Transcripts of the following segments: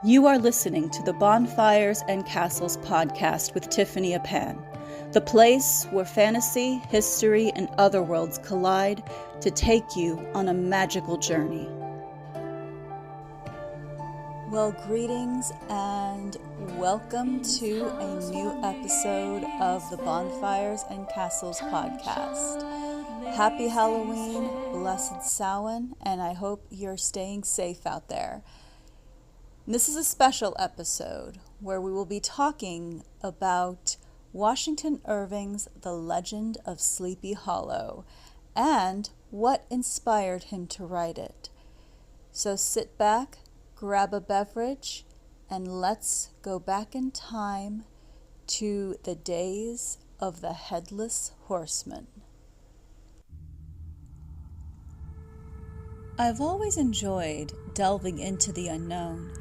You are listening to the Bonfires and Castles Podcast with Tiffany Apan, the place where fantasy, history, and other worlds collide to take you on a magical journey. Well, greetings and welcome to a new episode of the Bonfires and Castles Podcast. Happy Halloween, blessed Samhain, and I hope you're staying safe out there. This is a special episode where we will be talking about Washington Irving's The Legend of Sleepy Hollow and what inspired him to write it. So sit back, grab a beverage, and let's go back in time to the days of the Headless Horseman. I've always enjoyed delving into the unknown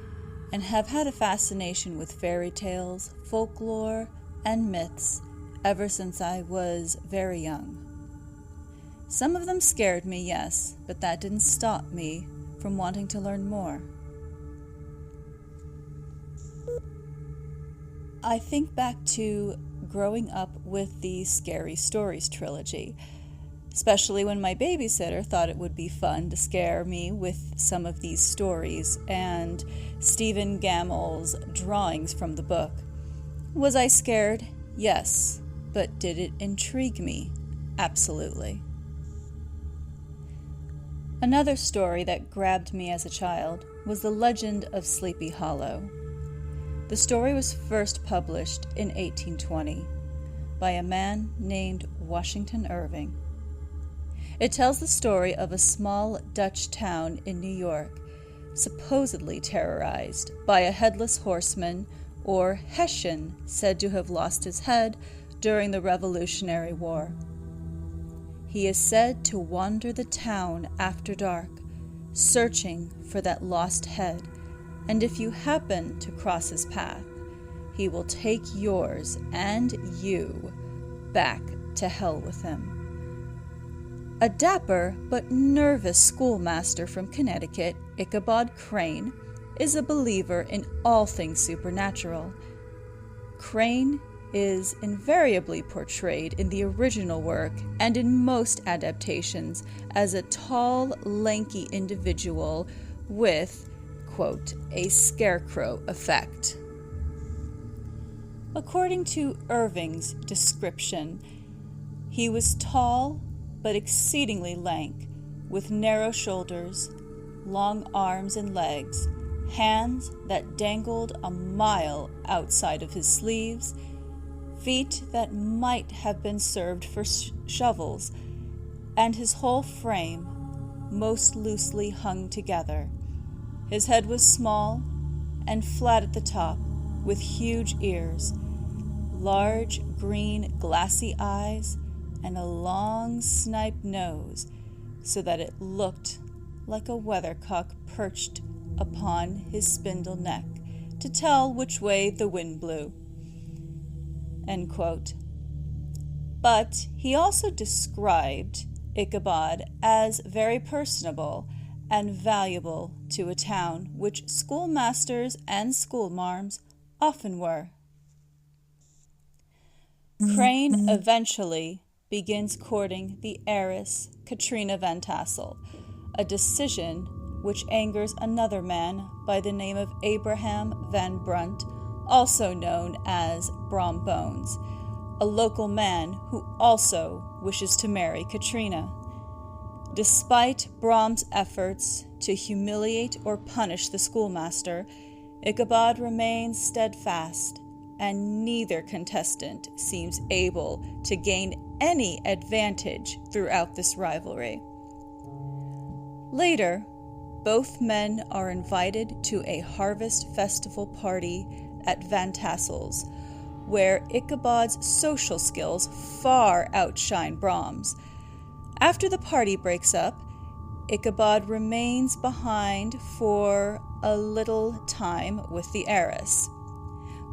and have had a fascination with fairy tales, folklore, and myths ever since I was very young. Some of them scared me, yes, but that didn't stop me from wanting to learn more. I think back to growing up with the Scary Stories trilogy, especially when my babysitter thought it would be fun to scare me with some of these stories and Stephen Gammell's drawings from the book. Was I scared? Yes. But did it intrigue me? Absolutely. Another story that grabbed me as a child was The Legend of Sleepy Hollow. The story was first published in 1820 by a man named Washington Irving. It tells the story of a small Dutch town in New York, supposedly terrorized by a headless horseman or Hessian said to have lost his head during the Revolutionary War. He is said to wander the town after dark, searching for that lost head, and if you happen to cross his path, he will take yours and you back to hell with him. A dapper but nervous schoolmaster from Connecticut, Ichabod Crane, is a believer in all things supernatural. Crane is invariably portrayed in the original work and in most adaptations as a tall, lanky individual with, quote, a scarecrow effect. According to Irving's description, he was tall but exceedingly lank, with narrow shoulders, long arms and legs, hands that dangled a mile outside of his sleeves, feet that might have been served for shovels, and his whole frame most loosely hung together. His head was small and flat at the top, with huge ears, large green glassy eyes, and a long snipe nose, so that it looked like a weathercock perched upon his spindle neck to tell which way the wind blew. End quote. But he also described Ichabod as very personable and valuable to a town, which schoolmasters and schoolmarms often were. Crane eventually begins courting the heiress Katrina Van Tassel, a decision which angers another man by the name of Abraham Van Brunt, also known as Brom Bones, a local man who also wishes to marry Katrina. Despite Brom's efforts to humiliate or punish the schoolmaster, Ichabod remains steadfast, and neither contestant seems able to gain any advantage throughout this rivalry. Later, both men are invited to a harvest festival party at Van Tassel's, where Ichabod's social skills far outshine Brom's. After the party breaks up, Ichabod remains behind for a little time with the heiress,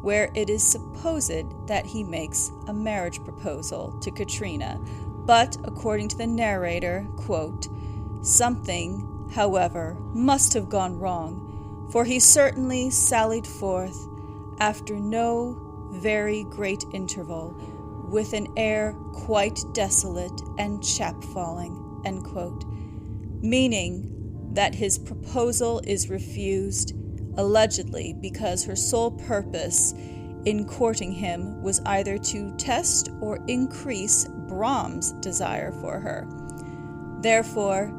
where it is supposed that he makes a marriage proposal to Katrina, but according to the narrator, quote, something, however, must have gone wrong, For he certainly sallied forth after no very great interval, with an air quite desolate and chap-falling," end quote, meaning that his proposal is refused, allegedly because her sole purpose in courting him was either to test or increase Brahm's desire for her. Therefore,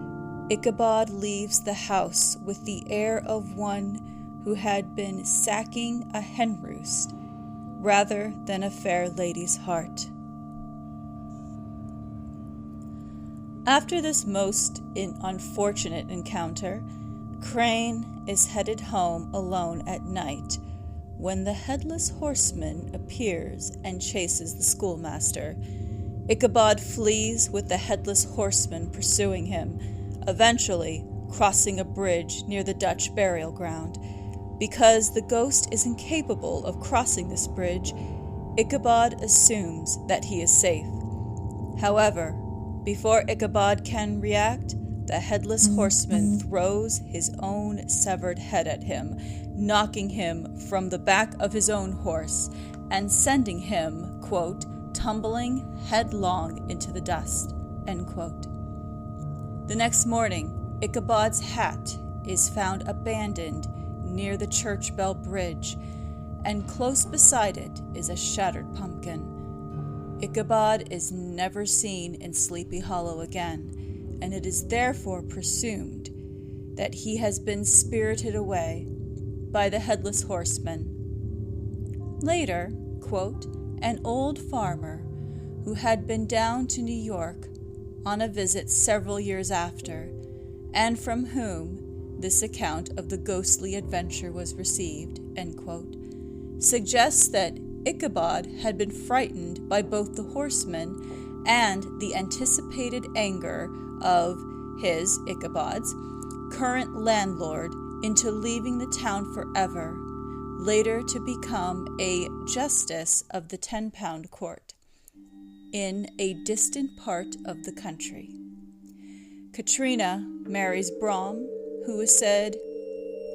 Ichabod leaves the house with the air of one who had been sacking a hen roost rather than a fair lady's heart. After this most unfortunate encounter, Crane is headed home alone at night when the headless horseman appears and chases the schoolmaster. Ichabod flees with the headless horseman pursuing him, eventually crossing a bridge near the Dutch burial ground. Because the ghost is incapable of crossing this bridge, Ichabod assumes that he is safe. However, before Ichabod can react, the headless horseman throws his own severed head at him, knocking him from the back of his own horse and sending him, quote, tumbling headlong into the dust, end quote. The next morning, Ichabod's hat is found abandoned near the church bell bridge, and close beside it is a shattered pumpkin. Ichabod is never seen in Sleepy Hollow again, and it is therefore presumed that he has been spirited away by the headless horseman. Later, quote, an old farmer who had been down to New York on a visit several years after, and from whom this account of the ghostly adventure was received, end quote, suggests that Ichabod had been frightened by both the horseman and the anticipated anger of his, Ichabod's, current landlord into leaving the town forever, later to become a justice of the 10-pound court in a distant part of the country. Katrina marries Brom, who is said,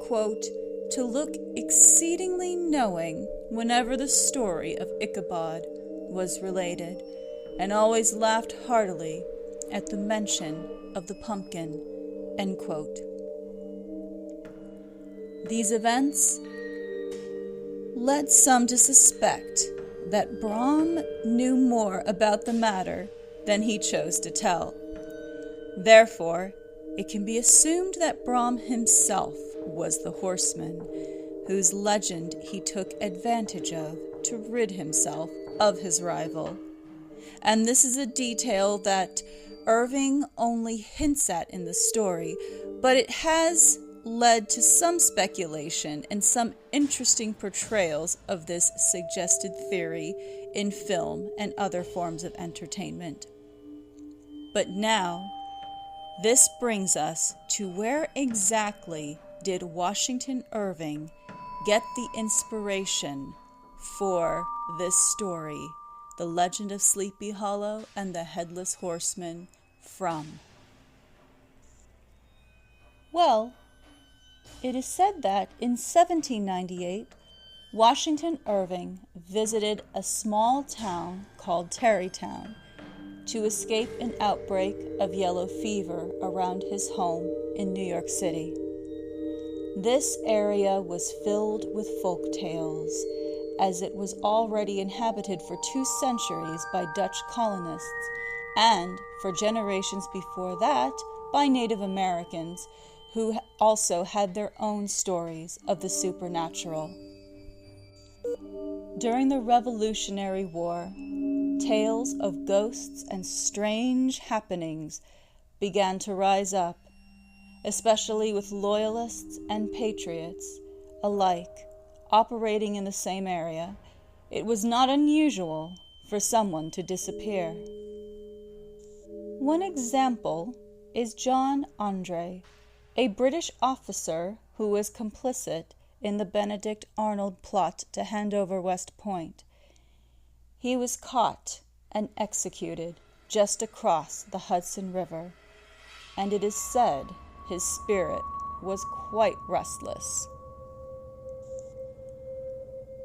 quote, to look exceedingly knowing whenever the story of Ichabod was related, and always laughed heartily at the mention of the pumpkin, end quote. These events led some to suspect that Brom knew more about the matter than he chose to tell. Therefore, it can be assumed that Brom himself was the horseman, whose legend he took advantage of to rid himself of his rival. And this is a detail that Irving only hints at in the story, but it has led to some speculation and some interesting portrayals of this suggested theory in film and other forms of entertainment. But now, this brings us to where exactly did Washington Irving get the inspiration for this story, The Legend of Sleepy Hollow and the Headless Horseman, from? Well, it is said that in 1798, Washington Irving visited a small town called Tarrytown to escape an outbreak of yellow fever around his home in New York City. This area was filled with folk tales, as it was already inhabited for 2 centuries by Dutch colonists, and for generations before that by Native Americans, who also had their own stories of the supernatural. During the Revolutionary War, tales of ghosts and strange happenings began to rise up, especially with loyalists and patriots alike operating in the same area. It was not unusual for someone to disappear. One example is John Andre, a British officer who was complicit in the Benedict Arnold plot to hand over West Point. He was caught and executed just across the Hudson River, and it is said his spirit was quite restless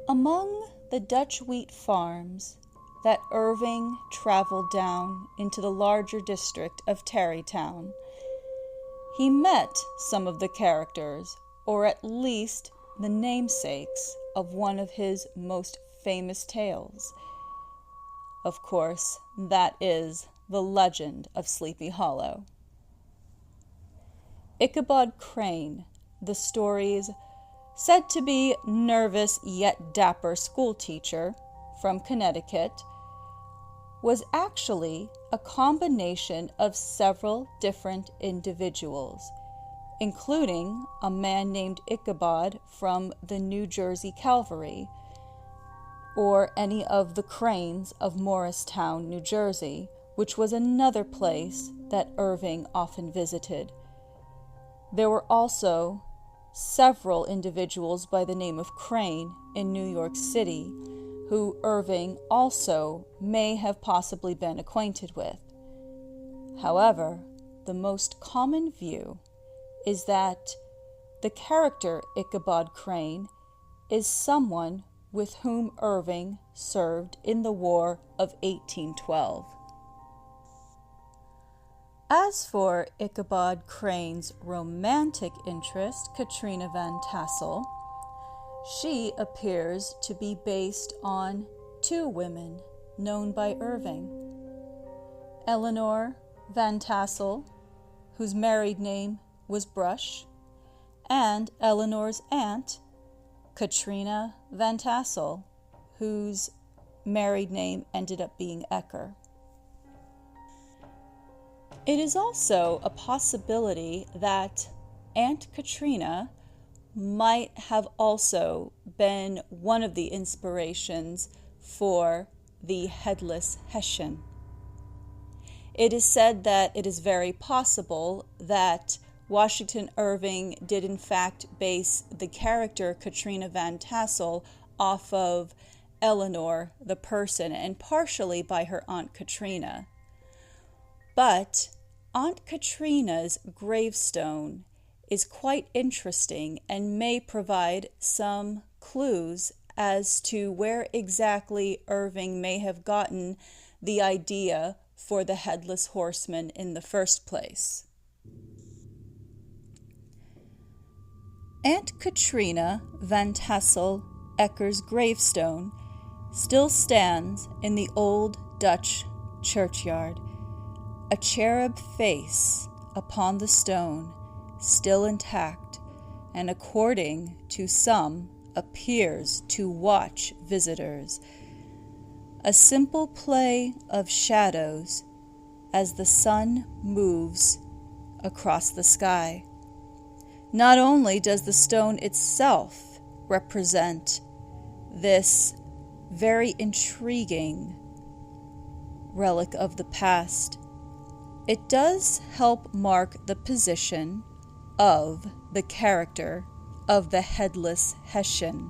Among the Dutch wheat farms that Irving traveled down into the larger district of Tarrytown, he met some of the characters, or at least the namesakes, of one of his most famous tales. Of course, that is the legend of Sleepy Hollow. Ichabod Crane, the story's said to be nervous yet dapper schoolteacher from Connecticut, was actually a combination of several different individuals, including a man named Ichabod from the New Jersey Cavalry, or any of the Cranes of Morristown, New Jersey, which was another place that Irving often visited. There were also several individuals by the name of Crane in New York City, who Irving also may have possibly been acquainted with. However, the most common view is that the character Ichabod Crane is someone with whom Irving served in the War of 1812. As for Ichabod Crane's romantic interest, Katrina Van Tassel, she appears to be based on two women known by Irving. Eleanor Van Tassel, whose married name was Brush, and Eleanor's aunt, Katrina Van Tassel, whose married name ended up being Ecker. It is also a possibility that Aunt Katrina might have also been one of the inspirations for the headless Hessian. It is said that it is very possible that Washington Irving did in fact base the character Katrina Van Tassel off of Eleanor the person, and partially by her Aunt Katrina. But Aunt Katrina's gravestone is quite interesting and may provide some clues as to where exactly Irving may have gotten the idea for the Headless Horseman in the first place. Aunt Katrina Van Tassel Ecker's gravestone still stands in the old Dutch churchyard, a cherub face upon the stone, still intact, and according to some, appears to watch visitors. A simple play of shadows as the sun moves across the sky. Not only does the stone itself represent this very intriguing relic of the past, it does help mark the position of the character of the Headless Hessian.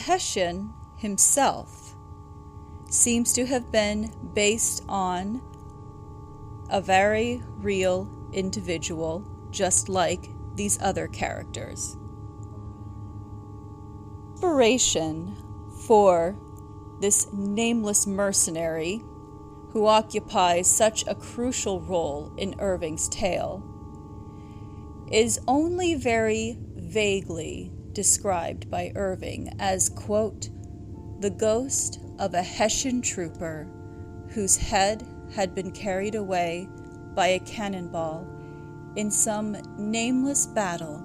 Hessian himself seems to have been based on a very real individual, just like these other characters. Inspiration for this nameless mercenary who occupies such a crucial role in Irving's tale is only very vaguely described by Irving as, quote, the ghost of a Hessian trooper whose head had been carried away by a cannonball in some nameless battle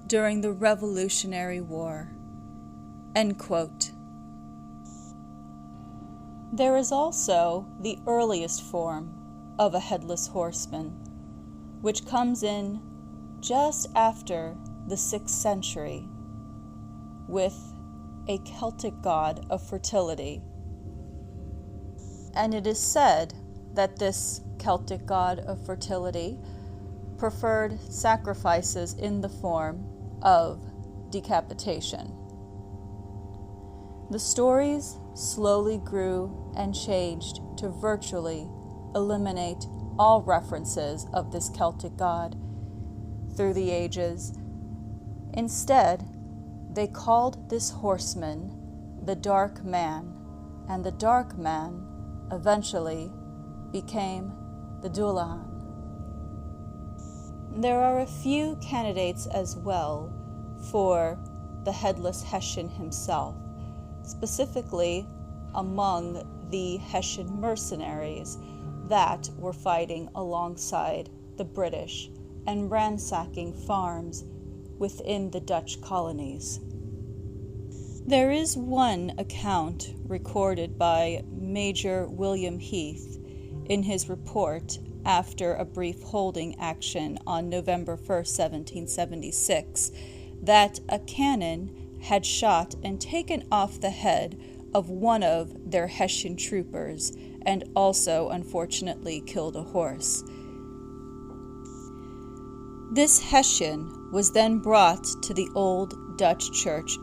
during the Revolutionary War, end quote. There is also the earliest form of a headless horseman, which comes in just after the 6th century, with a Celtic god of fertility. And it is said that this Celtic god of fertility preferred sacrifices in the form of decapitation. The stories slowly grew and changed to virtually eliminate all references of this Celtic god through the ages, instead They called this horseman the Dark Man, and the Dark Man eventually became the Dullahan. There are a few candidates as well for the Headless Hessian himself, specifically among the Hessian mercenaries that were fighting alongside the British and ransacking farms within the Dutch colonies. There is one account recorded by Major William Heath in his report after a brief holding action on November 1st, 1776, that a cannon had shot and taken off the head of one of their Hessian troopers and also, unfortunately, killed a horse. This Hessian was then brought to the old Dutch church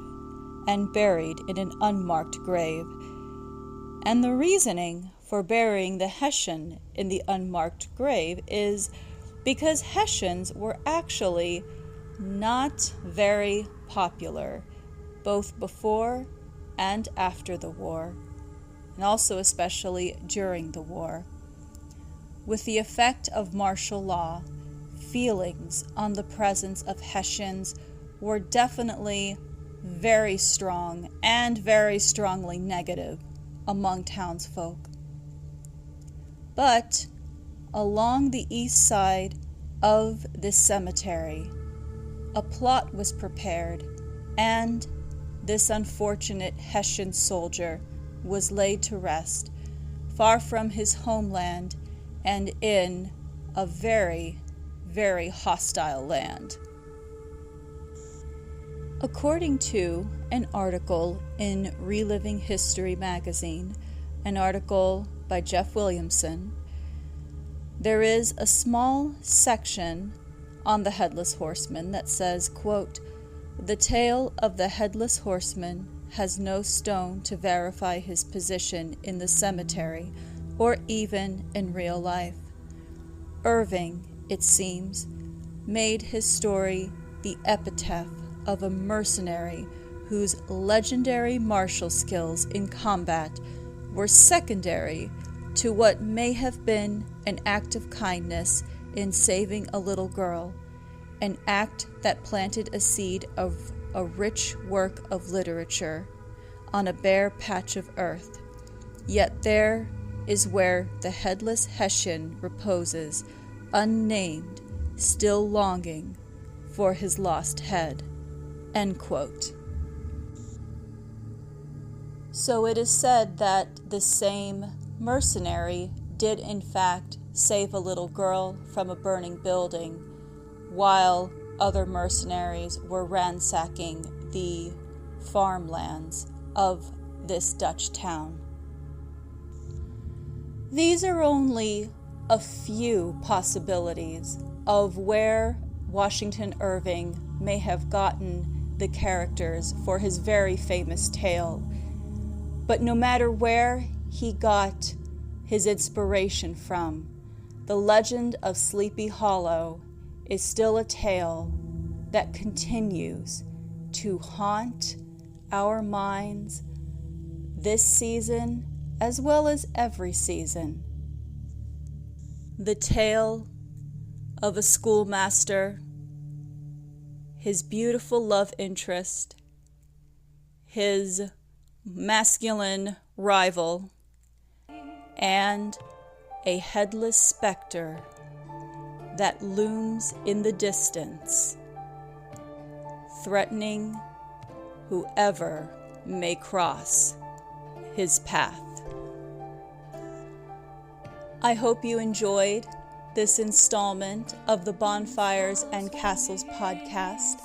and buried in an unmarked grave. And the reasoning for burying the Hessian in the unmarked grave is because Hessians were actually not very popular, both before and after the war, and also especially during the war. With the effect of martial law, feelings on the presence of Hessians were definitely very strong and very strongly negative among townsfolk. But along the east side of this cemetery, a plot was prepared, and this unfortunate Hessian soldier was laid to rest, far from his homeland and in a very, very hostile land. According to an article in Reliving History magazine, an article by Jeff Williamson, there is a small section on the Headless Horseman that says, quote, "The tale of the Headless Horseman has no stone to verify his position in the cemetery or even in real life. Irving, it seems, made his story the epitaph of a mercenary whose legendary martial skills in combat were secondary to what may have been an act of kindness in saving a little girl, an act that planted a seed of a rich work of literature on a bare patch of earth. Yet there is where the Headless Hessian reposes, unnamed, still longing for his lost head." End quote. So it is said that the same mercenary did in fact save a little girl from a burning building, while other mercenaries were ransacking the farmlands of this Dutch town. These are only a few possibilities of where Washington Irving may have gotten the characters for his very famous tale. But no matter where he got his inspiration from, the legend of Sleepy Hollow is still a tale that continues to haunt our minds this season as well as every season. The tale of a schoolmaster, his beautiful love interest, his masculine rival, and a headless specter that looms in the distance, threatening whoever may cross his path. I hope you enjoyed this installment of the Bonfires and Castles podcast.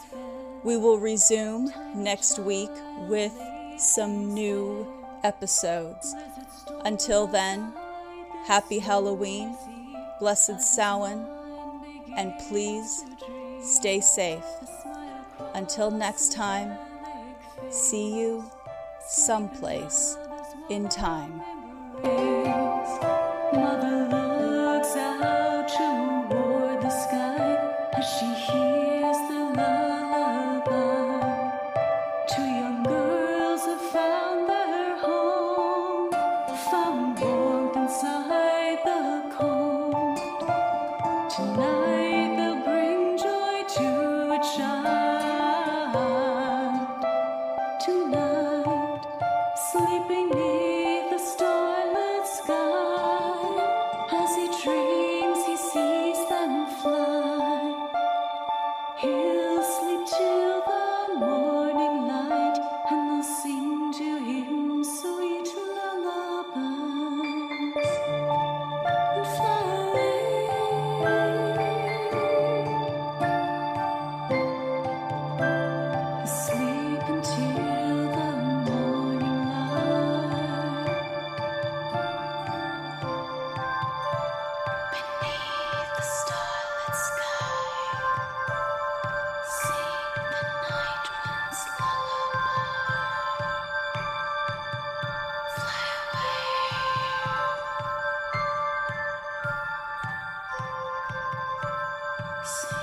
We will resume next week with some new episodes. Until then, happy Halloween, blessed Samhain, and please stay safe. Until next time, see you someplace in time. Mother looks out toward the sky as she hears the lullaby. child. Tonight, sleeping neath the starlit sky, as he dreams he sees them fly. He'll sleep till the morning light, and they'll sing to him sweet lullabies and fly away. Sleep until the morning light. Beneath the starlit sky, sing the night wind's lullaby. Fly away. Sing